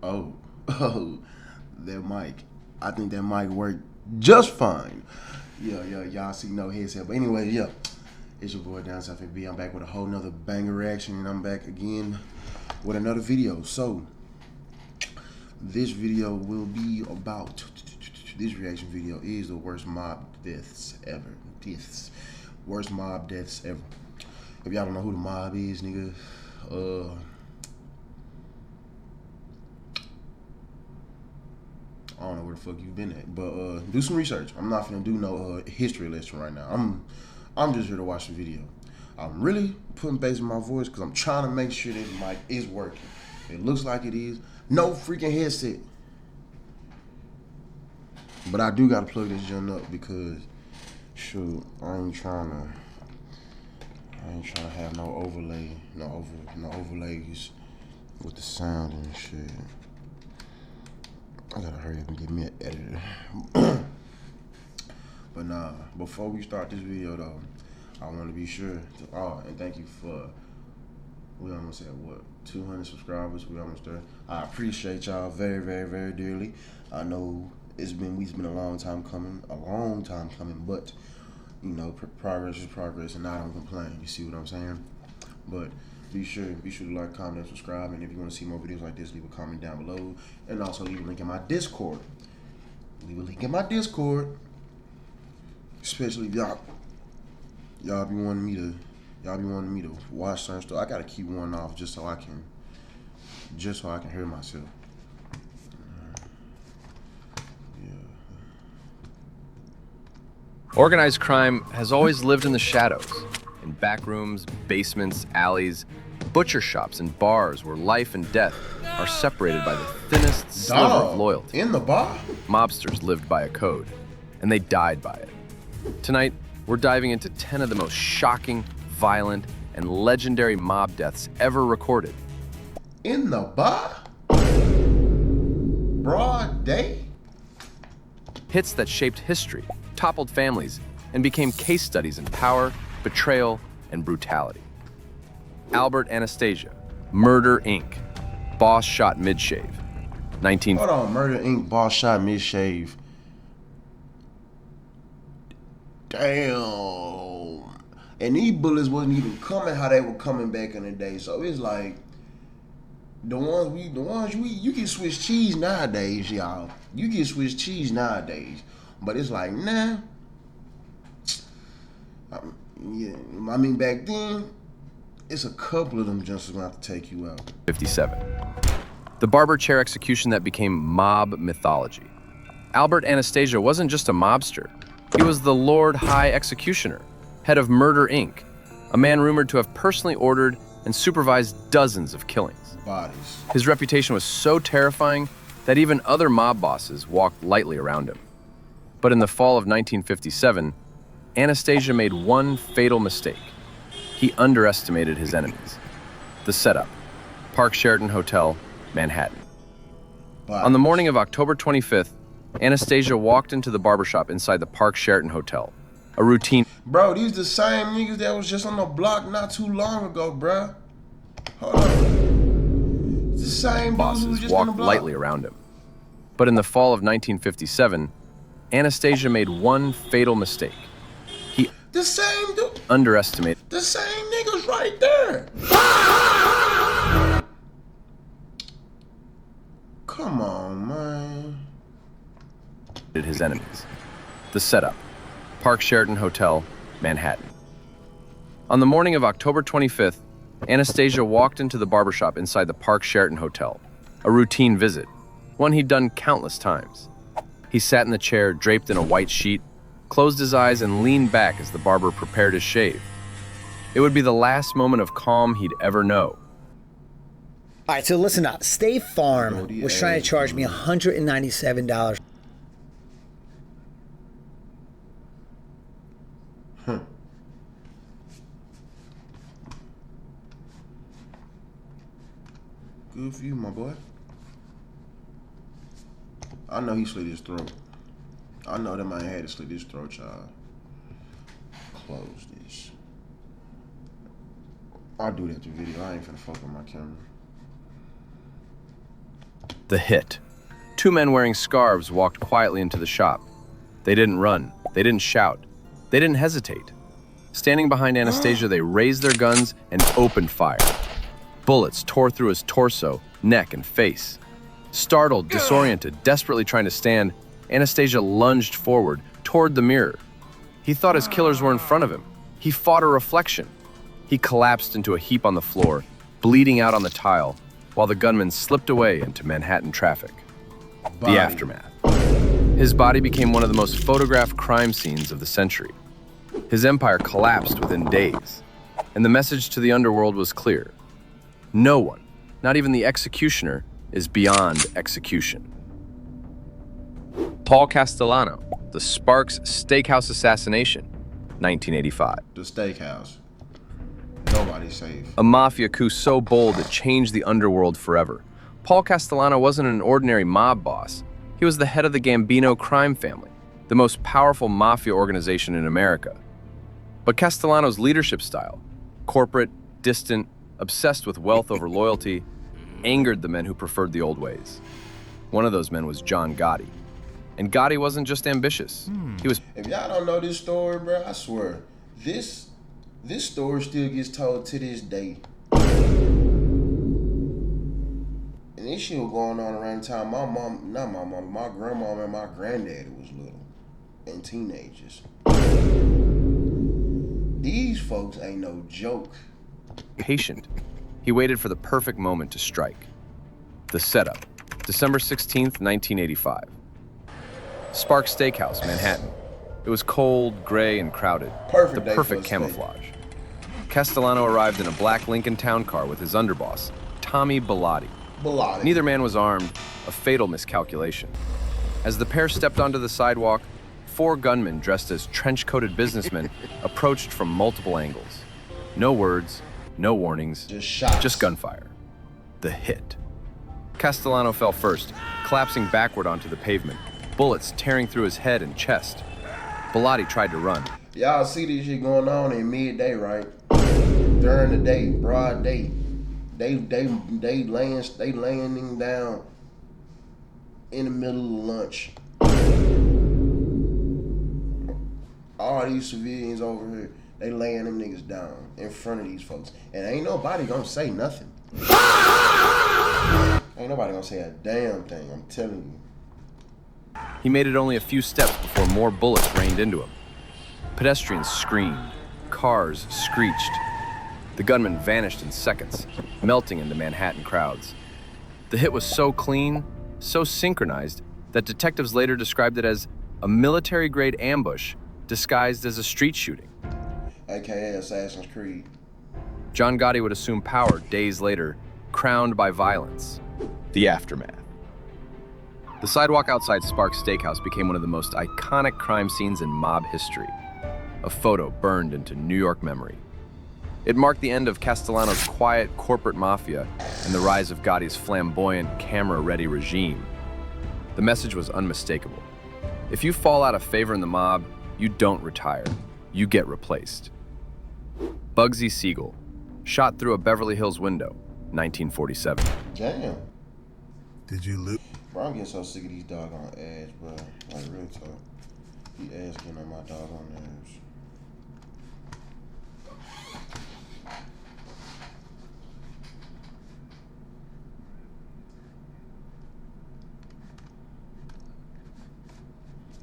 Oh, oh, that mic. I think that mic worked just fine. Yeah, y'all see no headset. But anyway, yeah, it's your boy Down South FB. I'm back with a whole nother banger reaction, and I'm back again with another video. So, this video will be about, this reaction video is the worst mob deaths ever. Worst mob deaths ever. If y'all don't know who the mob is, nigga, I don't know where the fuck you been at, but do some research. I'm not finna do no history lesson right now. I'm just here to watch the video. I'm really putting bass in my voice because I'm trying to make sure this mic is working. It looks like it is. No freaking headset. But I do gotta plug this joint up because, shoot, I ain't trying to have no overlay, no overlays with the sound and shit. I gotta hurry up and get me an editor. But nah, before we start this video though, I want to be sure to, and thank you for, we almost at what, 200 subscribers, we almost there. I appreciate y'all very, very, very dearly. I know it's been a long time coming, but you know, progress is progress, and I don't complain. You see what I'm saying? But be sure to like, comment, and subscribe. And if you want to see more videos like this, leave a comment down below. And also leave a link in my Discord. Especially if y'all be wanting me to watch certain stuff. I gotta keep one off just so I can hear myself. Organized crime has always lived in the shadows, in back rooms, basements, alleys, butcher shops, and bars where life and death are separated by the thinnest sliver of loyalty. In the bar? Mobsters lived by a code, and they died by it. Tonight, we're diving into 10 of the most shocking, violent, and legendary mob deaths ever recorded. In the bar? Broad day? Hits that shaped history, toppled families, and became case studies in power, betrayal, and brutality. Albert Anastasia, Murder Inc., boss shot mid-shave. Hold on, Murder Inc., boss shot mid-shave. Damn. And these bullets wasn't even coming how they were coming back in the day. So it's like, you can Swiss cheese nowadays, y'all. You can Swiss cheese nowadays. But it's like, nah. Yeah, I mean, back then, it's a couple of them just going to have to take you out. 57. The barber chair execution that became mob mythology. Albert Anastasia wasn't just a mobster. He was the Lord High Executioner, head of Murder Inc., a man rumored to have personally ordered and supervised dozens of killings. Bodies. His reputation was so terrifying that even other mob bosses walked lightly around him. But in the fall of 1957, Anastasia made one fatal mistake. He underestimated his enemies. The setup: Park Sheraton Hotel, Manhattan. Bodies. On the morning of October 25th, Anastasia walked into the barbershop inside the Park Sheraton Hotel. A routine. Bro, these the same niggas that was just on the block not too long ago, bro. Hold on. It's the same dudes who was just on the walked block. lightly around him. But in the fall of 1957, Anastasia made one fatal mistake. He The same dude. underestimated. The same niggas right there. Come on, man. His enemies. The setup: Park Sheraton Hotel, Manhattan. On the morning of October 25th, Anastasia walked into the barbershop inside the Park Sheraton Hotel. A routine visit, one he'd done countless times. He sat in the chair, draped in a white sheet, closed his eyes, and leaned back as the barber prepared his shave. It would be the last moment of calm he'd ever know. All right, so listen up. State Farm was trying to charge me $197. Good for you, my boy. I know he slit his throat. I know that man had to slit his throat, y'all. Close this. I'll do that to video. I ain't finna fuck with my camera. The hit. Two men wearing scarves walked quietly into the shop. They didn't run. They didn't shout. They didn't hesitate. Standing behind Anastasia, they raised their guns and opened fire. Bullets tore through his torso, neck, and face. Startled, disoriented, desperately trying to stand, Anastasia lunged forward toward the mirror. He thought his killers were in front of him. He fought a reflection. He collapsed into a heap on the floor, bleeding out on the tile, while the gunman slipped away into Manhattan traffic. The aftermath. His body became one of the most photographed crime scenes of the century. His empire collapsed within days, and the message to the underworld was clear. No one, not even the executioner, is beyond execution. Paul Castellano, The Sparks Steakhouse Assassination, 1985. The steakhouse. Nobody's safe. A mafia coup so bold it changed the underworld forever. Paul Castellano wasn't an ordinary mob boss. He was the head of the Gambino crime family, the most powerful mafia organization in America. But Castellano's leadership style, corporate, distant, obsessed with wealth over loyalty, angered the men who preferred the old ways. One of those men was John Gotti. And Gotti wasn't just ambitious. He was... If y'all don't know this story, bro, I swear, this story still gets told to this day. And this shit was going on around the time my grandmom and my granddaddy was little and teenagers. These folks ain't no joke. patient. He waited for the perfect moment to strike. The setup. December 16th, 1985. Sparks Steakhouse, Manhattan. It was cold, gray, and crowded. Perfect the day perfect for a camouflage. Castellano arrived in a black Lincoln Town car with his underboss, Tommy Bellotti. Neither man was armed, a fatal miscalculation. As the pair stepped onto the sidewalk, 4 gunmen dressed as trench-coated businessmen approached from multiple angles. No words, no warnings, Just shots. just gunfire. The hit. Castellano fell first, collapsing backward onto the pavement, bullets tearing through his head and chest. Bellotti tried to run. Y'all see this shit going on in midday, right? During the day, broad day. They laying down in the middle of lunch. All these civilians over here, they laying them niggas down in front of these folks. And ain't nobody gonna say nothing. Ain't nobody gonna say a damn thing, I'm telling you. He made it only a few steps before more bullets rained into him. Pedestrians screamed. Cars screeched. The gunman vanished in seconds, melting into Manhattan crowds. The hit was so clean, so synchronized, that detectives later described it as a military-grade ambush disguised as a street shooting. AKA Assassin's Creed. John Gotti would assume power days later, crowned by violence. The aftermath. The sidewalk outside Sparks Steakhouse became one of the most iconic crime scenes in mob history. A photo burned into New York memory. It marked the end of Castellano's quiet corporate mafia and the rise of Gotti's flamboyant, camera-ready regime. The message was unmistakable. If you fall out of favor in the mob, you don't retire. You get replaced. Bugsy Siegel, shot through a Beverly Hills window, 1947. Damn. Did you loot? Bro, I'm getting so sick of these doggone ads, bro. Like, real talk. These ads getting on my doggone nerves.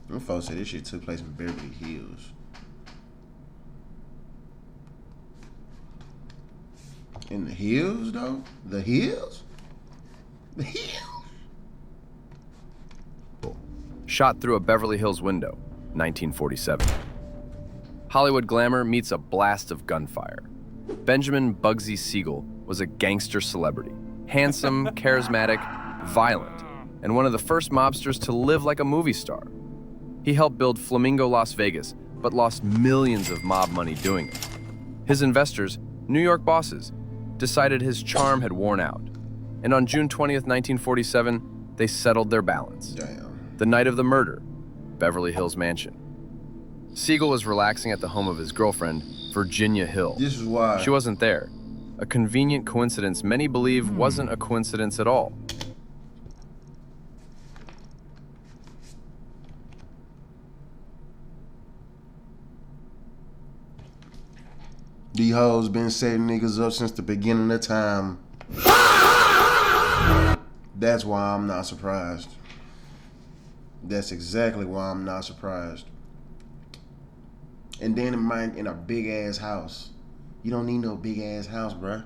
Them folks said this shit took place in Beverly Hills. In the hills, though? The hills? The hills? Shot through a Beverly Hills window, 1947. Hollywood glamour meets a blast of gunfire. Benjamin Bugsy Siegel was a gangster celebrity. Handsome, charismatic, violent, and one of the first mobsters to live like a movie star. He helped build Flamingo Las Vegas, but lost millions of mob money doing it. His investors, New York bosses, decided his charm had worn out. And on June 20th, 1947, they settled their balance. Damn. The night of the murder, Beverly Hills mansion. Siegel was relaxing at the home of his girlfriend, Virginia Hill. This is why. She wasn't there. A convenient coincidence many believe wasn't a coincidence at all. These hoes been setting niggas up since the beginning of time. That's why I'm not surprised. That's exactly why I'm not surprised. And then in a big ass house. You don't need no big ass house, bruh.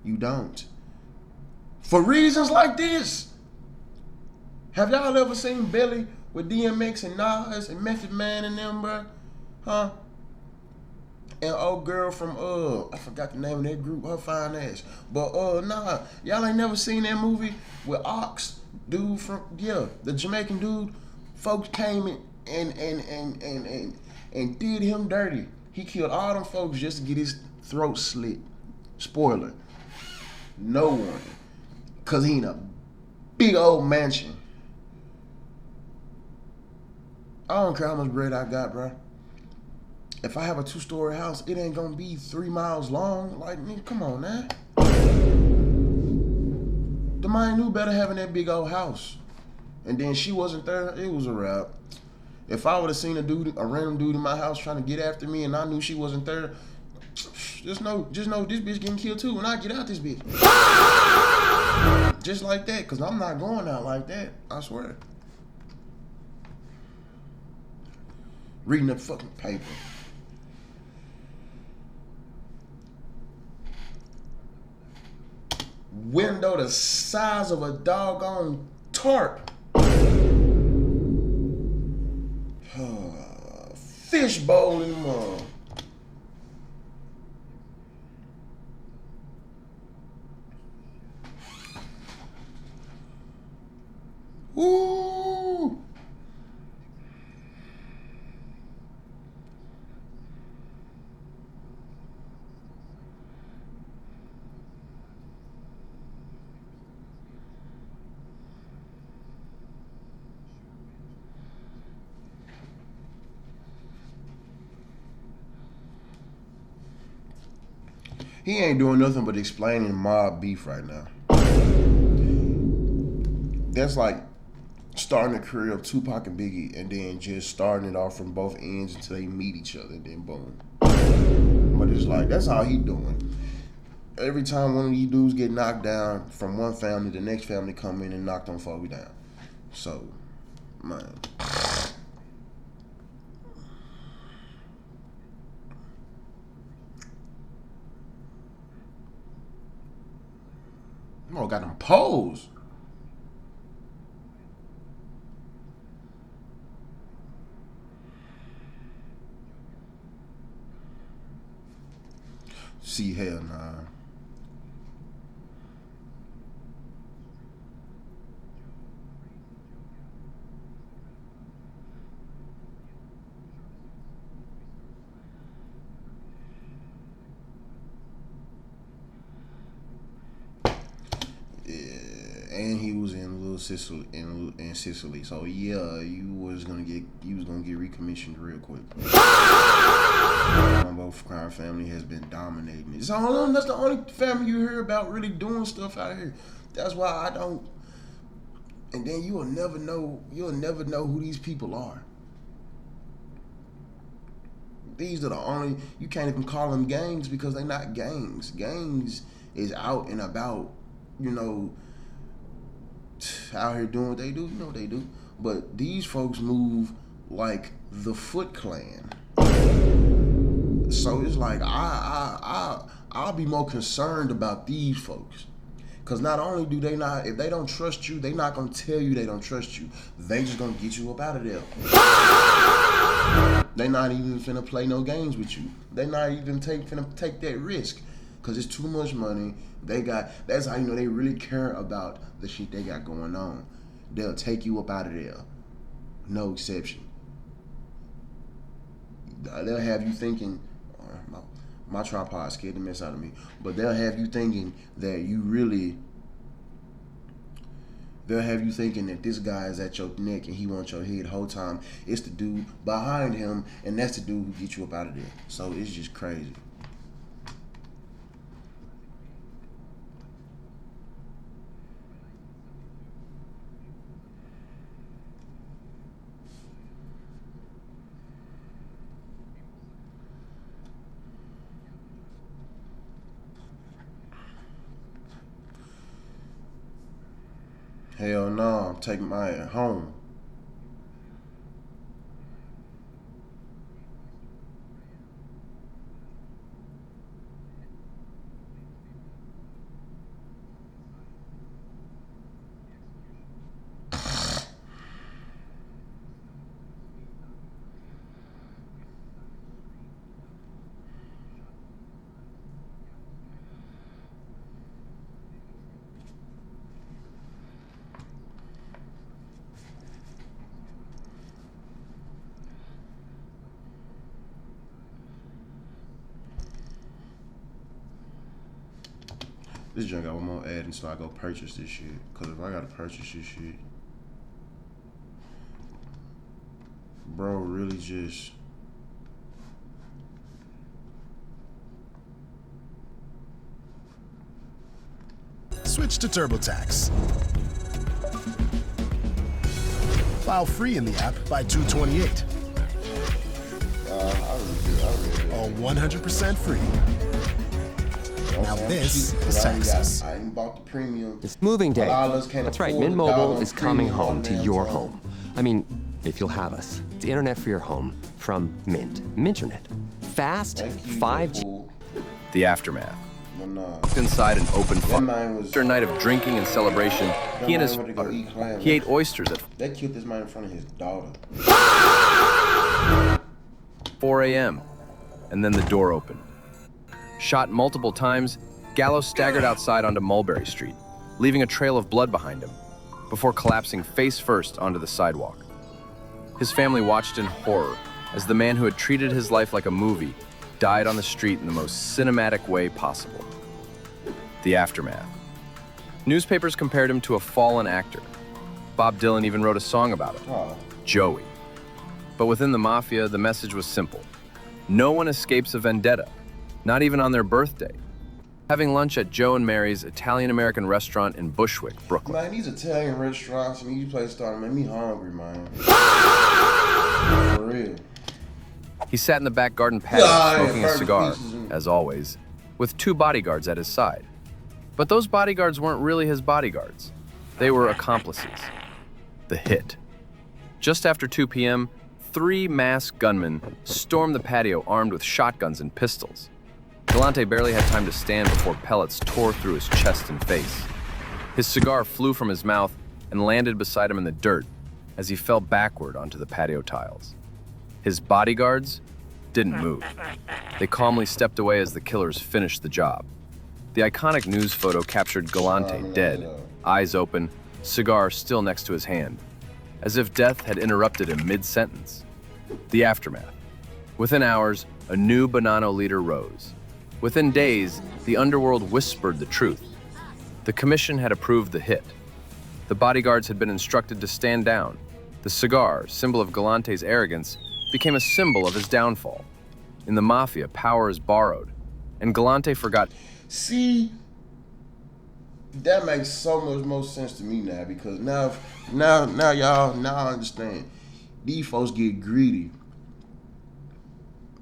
You don't. For reasons like this. Have y'all ever seen Belly with DMX and Nas and Method Man and them, bruh? Huh? And old girl from I forgot the name of that group, her fine ass. But nah, y'all ain't never seen that movie with Ox, dude from the Jamaican dude. Folks came in and did him dirty. He killed all them folks just to get his throat slit. Spoiler. No one. Cause he in a big old mansion. I don't care how much bread I got, bruh. If I have a 2-story house, it ain't gonna be 3 miles long. Like, nigga, come on, man. The man knew better having that big old house. And then she wasn't there, it was a wrap. If I would have seen a random dude in my house trying to get after me and I knew she wasn't there, just know this bitch getting killed too when I get out this bitch. Just like that, cause I'm not going out like that, I swear. Reading the fucking paper. Window the size of a doggone tarp. Fishbowl in the mug. Woo! He ain't doing nothing but explaining mob beef right now. That's like starting a career of Tupac and Biggie and then just starting it off from both ends until they meet each other and then boom. But it's like, that's how he doing. Every time one of these dudes get knocked down from one family, the next family come in and knock them folks down. So, man. Oh, got them poles. See, hell nah. And he was in Little Sicily in Sicily. So yeah, you was gonna get recommissioned real quick. Both crime family has been dominating it. That's the only family you hear about really doing stuff out here. That's why I don't. And then you'll never know who these people are. These are the only, you can't even call them gangs because they're not gangs. Gangs is out and about, out here doing what they do, what they do. But these folks move like the Foot Clan. So it's like I'll be more concerned about these folks. Cause not only do they not, if they don't trust you, they not gonna tell you they don't trust you. They just gonna get you up out of there. They not even finna play no games with you. They not even finna take that risk. Cause it's too much money. That's how you know they really care about the shit they got going on. They'll take you up out of there. No exception. They'll have you thinking, my tripod scared the mess out of me, but they'll have you thinking that they'll have you thinking that this guy is at your neck and he wants your head the whole time. It's the dude behind him, and that's the dude who gets you up out of there. So it's just crazy. Hell no, I'm taking mine home. This junk got one more ad until I go purchase this shit. Cause if I gotta purchase this shit, bro, really just. Switch to TurboTax. File free in the app by 2/28. All 100% free. Now this is taxes. I ain't bought the premium. It's moving day. That's right, Mint Mobile is coming home to your home. I mean, if you'll have us. It's the internet for your home from Mint. Minternet. Fast, 5G. The aftermath. Walked inside an open farm. After a night of drinking and celebration, he and his father, he ate oysters at They killed this man in front of his daughter. 4 a.m. And then the door opened. Shot multiple times, Gallo staggered outside onto Mulberry Street, leaving a trail of blood behind him, before collapsing face first onto the sidewalk. His family watched in horror as the man who had treated his life like a movie died on the street in the most cinematic way possible. The aftermath. Newspapers compared him to a fallen actor. Bob Dylan even wrote a song about him, Joey. But within the mafia, the message was simple. No one escapes a vendetta, not even on their birthday. Having lunch at Joe and Mary's Italian-American restaurant in Bushwick, Brooklyn. Man, these Italian restaurants and these places starting to make me hungry, man. For real. He sat in the back garden patio smoking a cigar, as always, with two bodyguards at his side. But those bodyguards weren't really his bodyguards. They were accomplices. The hit. Just after 2 p.m., 3 masked gunmen stormed the patio armed with shotguns and pistols. Galante barely had time to stand before pellets tore through his chest and face. His cigar flew from his mouth and landed beside him in the dirt as he fell backward onto the patio tiles. His bodyguards didn't move. They calmly stepped away as the killers finished the job. The iconic news photo captured Galante dead, eyes open, cigar still next to his hand, as if death had interrupted him mid-sentence. The aftermath. Within hours, a new Bonanno leader rose. Within days, the underworld whispered the truth. The commission had approved the hit. The bodyguards had been instructed to stand down. The cigar, symbol of Galante's arrogance, became a symbol of his downfall. In the mafia, power is borrowed, and Galante forgot. See, that makes so much more sense to me now, because now I understand. These folks get greedy.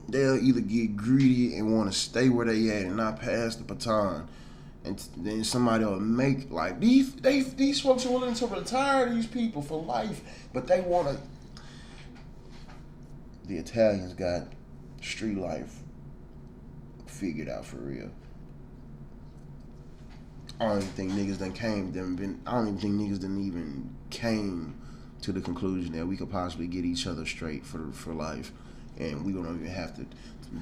They'll either get greedy and want to stay where they at and not pass the baton, and then somebody will make like these folks are willing to retire these people for life, but they want to. The Italians got street life figured out for real. I don't even think niggas done even came to the conclusion that we could possibly get each other straight for life, and we don't even have to.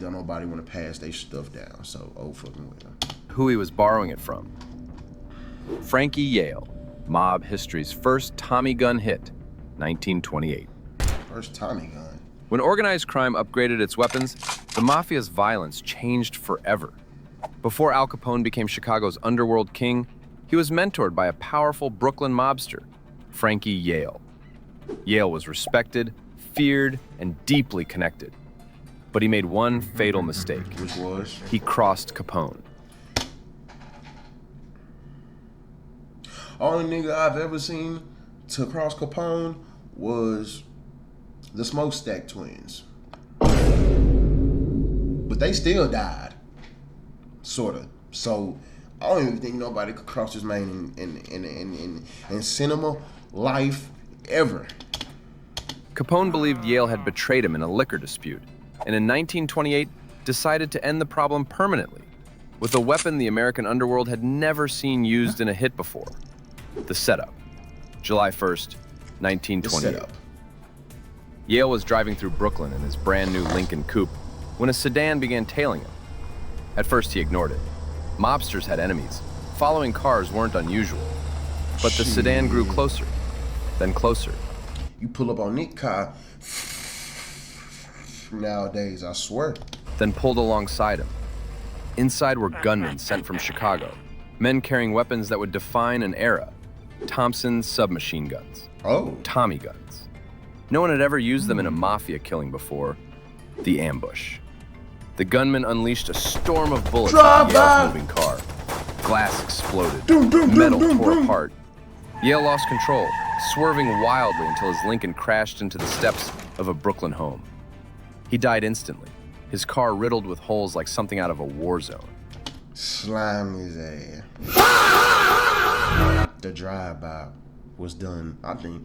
Don't nobody want to pass their stuff down. So fucking well. Who he was borrowing it from. Frankie Yale, mob history's first Tommy gun hit, 1928. First Tommy gun. When organized crime upgraded its weapons, the mafia's violence changed forever. Before Al Capone became Chicago's underworld king, he was mentored by a powerful Brooklyn mobster, Frankie Yale. Yale was respected, feared, and deeply connected. But he made one fatal mistake. Which was? He crossed Capone. Only nigga I've ever seen to cross Capone was the Smokestack twins. But they still died. Sorta. So I don't even think nobody could cross this man in cinema life ever. Capone believed Yale had betrayed him in a liquor dispute, and in 1928 decided to end the problem permanently with a weapon the American underworld had never seen used in a hit before: the setup. July 1st, 1928. Yale was driving through Brooklyn in his brand new Lincoln Coupe when a sedan began tailing him. At first he ignored it. Mobsters had enemies. Following cars weren't unusual. But the sedan grew closer, then closer. You pull up on Nick car nowadays, I swear. Then pulled alongside him. Inside were gunmen sent from Chicago, men carrying weapons that would define an era: Thompson submachine guns, Tommy guns. No one had ever used them in a mafia killing before. The ambush. The gunman unleashed a storm of bullets at Yale's moving car. Glass exploded. Metal tore apart. Yale lost control, swerving wildly until his Lincoln crashed into the steps of a Brooklyn home. He died instantly, his car riddled with holes like something out of a war zone. Slime his ass. The drive-by was done, I think,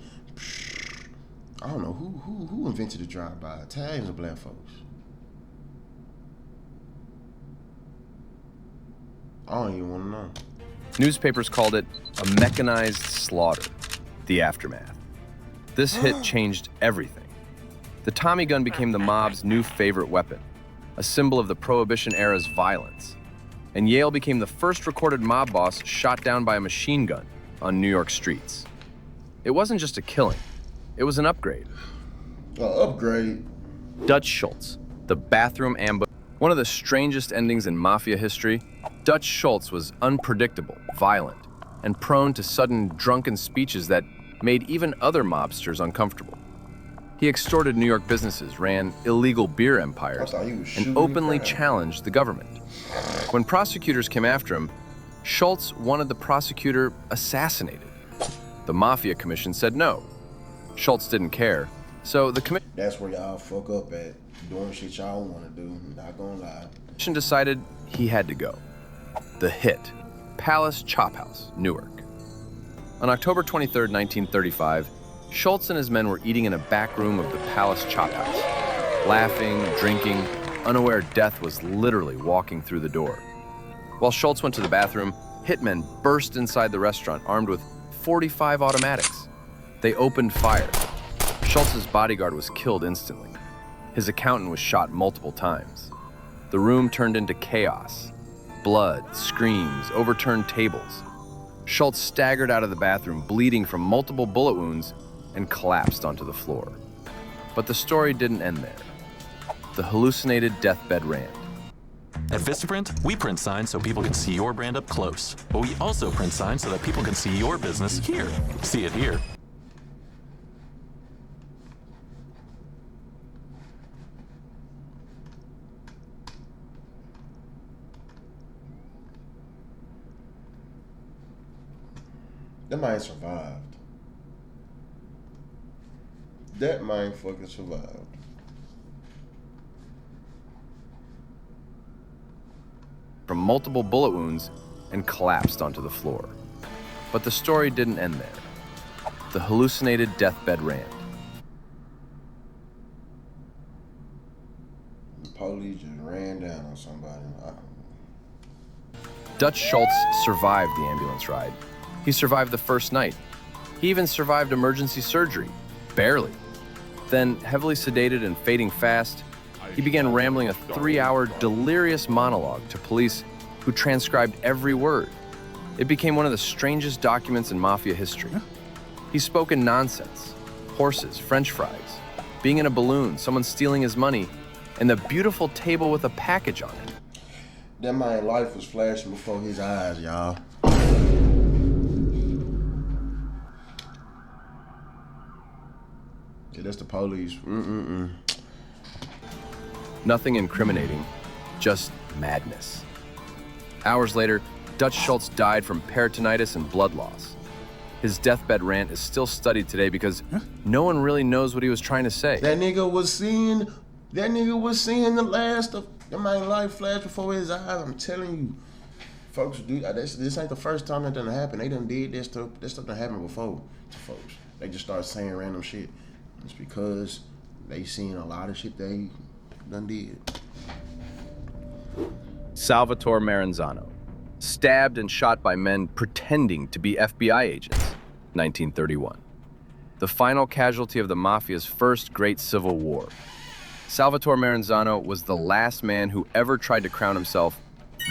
I don't know who invented the drive-by. Italians or black folks? I don't even want to know. Newspapers called it a mechanized slaughter, the aftermath. This hit changed everything. The Tommy gun became the mob's new favorite weapon, a symbol of the Prohibition era's violence. And Yale became the first recorded mob boss shot down by a machine gun on New York streets. It wasn't just a killing, it was an upgrade. Upgrade? Dutch Schultz, the bathroom ambush. One of the strangest endings in mafia history. Dutch Schultz was unpredictable, violent, and prone to sudden drunken speeches that made even other mobsters uncomfortable. He extorted New York businesses, ran illegal beer empires, and openly challenged the government. When prosecutors came after him, Schultz wanted the prosecutor assassinated. The Mafia Commission said no. Schultz didn't care, so the commission... That's where y'all fuck up at, doing shit y'all want to do, not gonna lie. Commission decided he had to go. The hit, Palace Chop House, Newark. On October 23, 1935, Schultz and his men were eating in a back room of the Palace Chop House, laughing, drinking, unaware death was literally walking through the door. While Schultz went to the bathroom, hitmen burst inside the restaurant armed with 45 automatics. They opened fire. Schultz's bodyguard was killed instantly. His accountant was shot multiple times. The room turned into chaos. Blood, screams, overturned tables. Schultz staggered out of the bathroom, bleeding from multiple bullet wounds, and collapsed onto the floor. But the story didn't end there. The hallucinated deathbed rant. At Vistaprint, we print signs so people can see your brand up close. But we also print signs so that people can see your business here. See it here. That man survived. That man fucking survived. From multiple bullet wounds and collapsed onto the floor. But the story didn't end there. The hallucinated deathbed rant. The police just ran down on somebody. Dutch Schultz survived the ambulance ride. He survived the first night. He even survived emergency surgery. Barely. Then, heavily sedated and fading fast, he began rambling a 3-hour delirious monologue to police who transcribed every word. It became one of the strangest documents in mafia history. He spoke in nonsense, horses, French fries, being in a balloon, someone stealing his money, and the beautiful table with a package on it. That man's life was flashing before his eyes, y'all. Yeah, that's the police. Nothing incriminating, just madness. Hours later, Dutch Schultz died from peritonitis and blood loss. His deathbed rant is still studied today because no one really knows what he was trying to say. That nigga was seeing the last of that man's life flash before his eyes. I'm telling you. folks do this ain't the first time that done happened. They done did this stuff. This stuff done happened before to folks. They just start saying random shit. It's because they seen a lot of shit they done did. Salvatore Maranzano, stabbed and shot by men pretending to be FBI agents, 1931. The final casualty of the Mafia's first great civil war. Salvatore Maranzano was the last man who ever tried to crown himself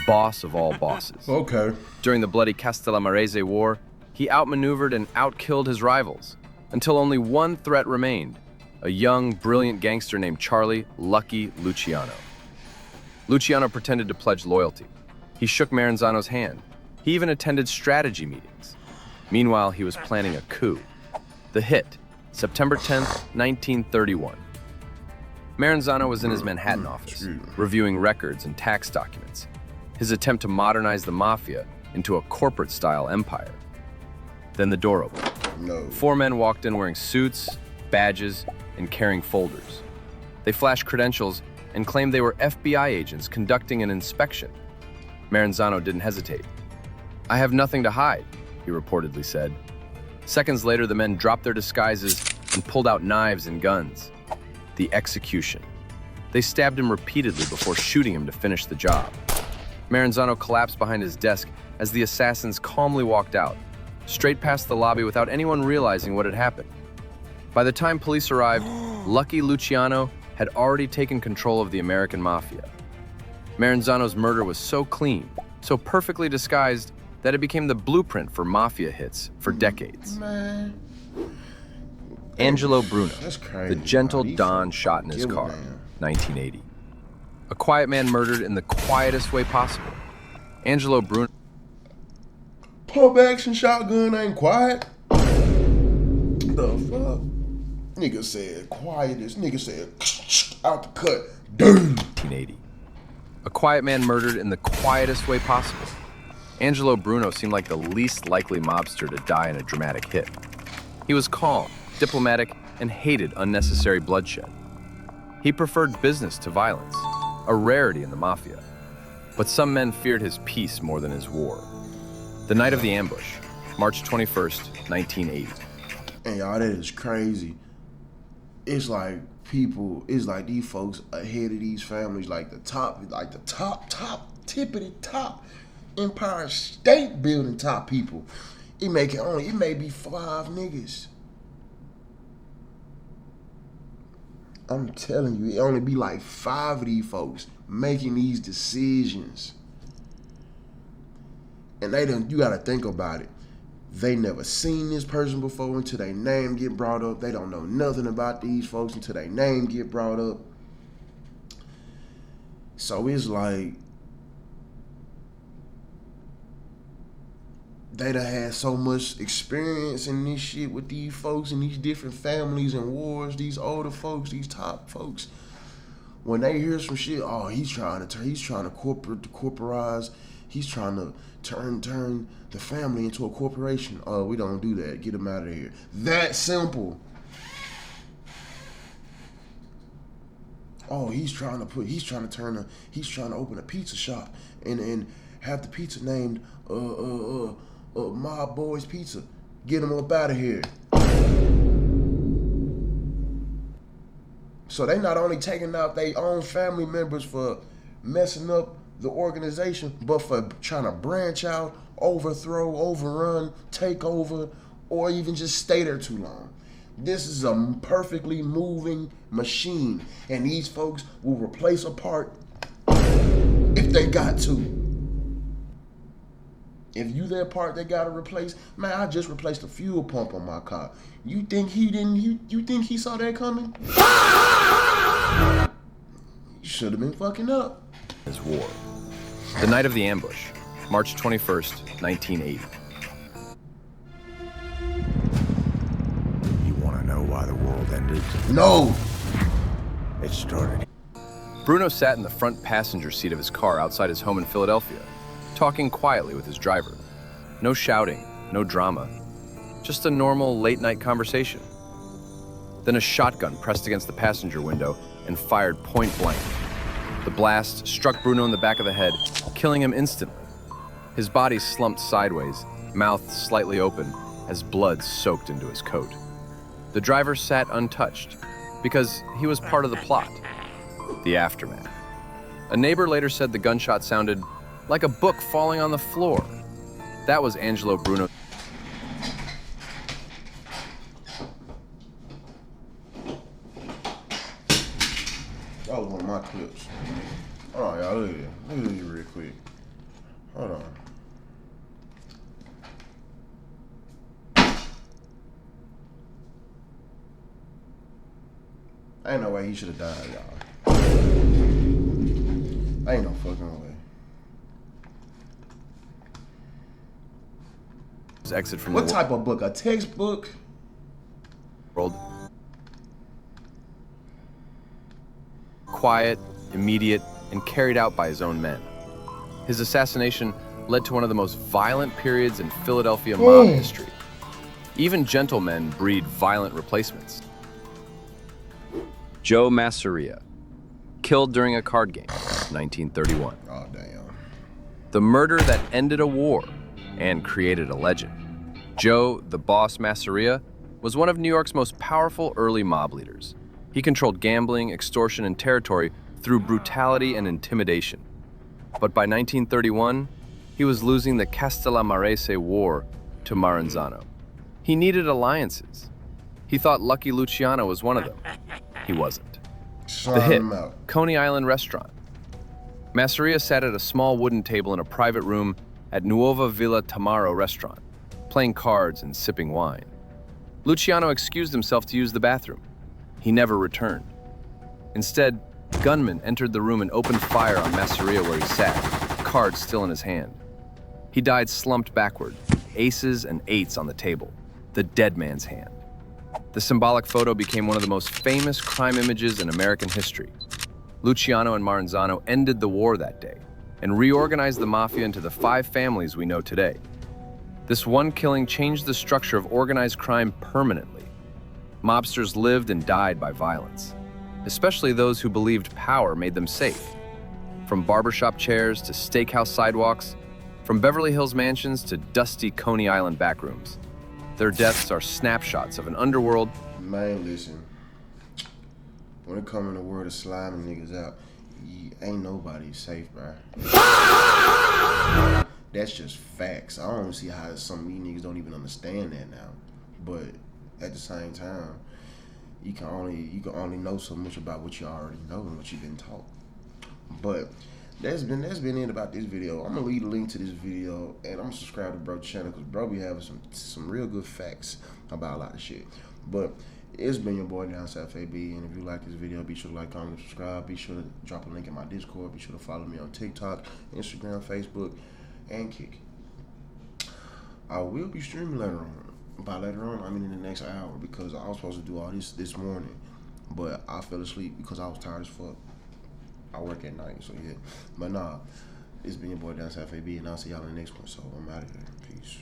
boss of all bosses. Okay. During the bloody Castellamarese War, he outmaneuvered and outkilled his rivals, until only one threat remained, a young, brilliant gangster named Charlie Lucky Luciano. Luciano pretended to pledge loyalty. He shook Maranzano's hand. He even attended strategy meetings. Meanwhile, he was planning a coup. The hit, September 10th, 1931. Maranzano was in his Manhattan office, reviewing records and tax documents, his attempt to modernize the Mafia into a corporate-style empire. Then the door opened. No. 4 men walked in wearing suits, badges, and carrying folders. They flashed credentials and claimed they were FBI agents conducting an inspection. Maranzano didn't hesitate. "I have nothing to hide," he reportedly said. Seconds later, the men dropped their disguises and pulled out knives and guns. The execution. They stabbed him repeatedly before shooting him to finish the job. Maranzano collapsed behind his desk as the assassins calmly walked out, straight past the lobby without anyone realizing what had happened. By the time police arrived, Lucky Luciano had already taken control of the American Mafia. Maranzano's murder was so clean, so perfectly disguised, that it became the blueprint for Mafia hits for decades. Man. Angelo Bruno, That's crazy, the gentle bro. These Don folks shot in his give a car, damn. 1980. A quiet man murdered in the quietest way possible. Angelo Bruno. Pump action shotgun ain't quiet. The fuck? Nigga said quiet. This nigga said out the cut. Dude. 1980. A quiet man murdered in the quietest way possible. Angelo Bruno seemed like the least likely mobster to die in a dramatic hit. He was calm, diplomatic, and hated unnecessary bloodshed. He preferred business to violence, a rarity in the Mafia. But some men feared his peace more than his war. The night of the ambush, March 21st, 1980. And y'all, that is crazy. It's like these folks ahead of these families, like the top tippity top Empire State Building top people. It may be 5 niggas. I'm telling you, it only be like 5 of these folks making these decisions. And you gotta think about it. They never seen this person before until their name get brought up. They don't know nothing about these folks until their name get brought up. So it's like they done had so much experience in this shit with these folks and these different families and wars, these older folks, these top folks. When they hear some shit, oh, he's trying to corporatize, he's trying to turn the family into a corporation. Oh, we don't do that. Get him out of here. That simple. Oh, he's trying to open a pizza shop and have the pizza named Mob Boys Pizza. Get him up out of here. So they not only taking out their own family members for messing up the organization, but for trying to branch out, overthrow, overrun, take over, or even just stay there too long. This is a perfectly moving machine, and these folks will replace a part if they got to. If you that part they gotta replace, man, I just replaced the fuel pump on my car. You think he didn't? You think he saw that coming? You should have been fucking up. His war. The night of the ambush, March 21st, 1980. You want to know why the world ended? No. It started. Bruno sat in the front passenger seat of his car outside his home in Philadelphia, talking quietly with his driver. No shouting, no drama, just a normal late-night conversation. Then a shotgun pressed against the passenger window and fired point blank. The blast struck Bruno in the back of the head, killing him instantly. His body slumped sideways, mouth slightly open, as blood soaked into his coat. The driver sat untouched because he was part of the plot. The aftermath. A neighbor later said the gunshot sounded like a book falling on the floor. That was Angelo Bruno. That was one of my clips. Hold on, y'all. Look at this. Look at this real quick. Hold on. Ain't no way he should have died, y'all. Ain't no fucking way. His exit from What the type of book? A textbook? world. Quiet, immediate, and carried out by his own men. His assassination led to one of the most violent periods in Philadelphia mob history. Even gentlemen breed violent replacements. Joe Masseria, killed during a card game, 1931. Oh, damn. The murder that ended a war and created a legend. Joe, the Boss Masseria, was one of New York's most powerful early mob leaders. He controlled gambling, extortion, and territory through brutality and intimidation. But by 1931, he was losing the Castellamarese War to Maranzano. He needed alliances. He thought Lucky Luciano was one of them. He wasn't. The hit, Coney Island restaurant. Masseria sat at a small wooden table in a private room at Nuova Villa Tamaro restaurant, playing cards and sipping wine. Luciano excused himself to use the bathroom. He never returned. Instead, gunmen entered the room and opened fire on Masseria where he sat, cards still in his hand. He died slumped backward, aces and eights on the table, the dead man's hand. The symbolic photo became one of the most famous crime images in American history. Luciano and Maranzano ended the war that day and reorganized the mafia into the 5 families we know today. This one killing changed the structure of organized crime permanently. Mobsters lived and died by violence, especially those who believed power made them safe. From barbershop chairs to steakhouse sidewalks, from Beverly Hills mansions to dusty Coney Island backrooms. Their deaths are snapshots of an underworld. Man, listen. When it comes in the world of sliming niggas out, ain't nobody safe, bro. That's just facts. I don't see how some of these niggas don't even understand that now. But at the same time, you can only know so much about what you already know and what you've been taught. But that's been it about this video. I'm gonna leave a link to this video and I'm gonna subscribe to bro's channel because bro be having some real good facts about a lot of shit. But it's been your boy Down South AB, and if you like this video, be sure to like, comment, and subscribe. Be sure to drop a link in my Discord. Be sure to follow me on TikTok, Instagram, Facebook, and Kick. I will be streaming later on. By later on, I mean in the next hour, because I was supposed to do all this morning, but I fell asleep because I was tired as fuck. I work at night, so yeah. But nah, it's been your boy Down South AB, and I'll see y'all in the next one. So I'm out of here. Peace.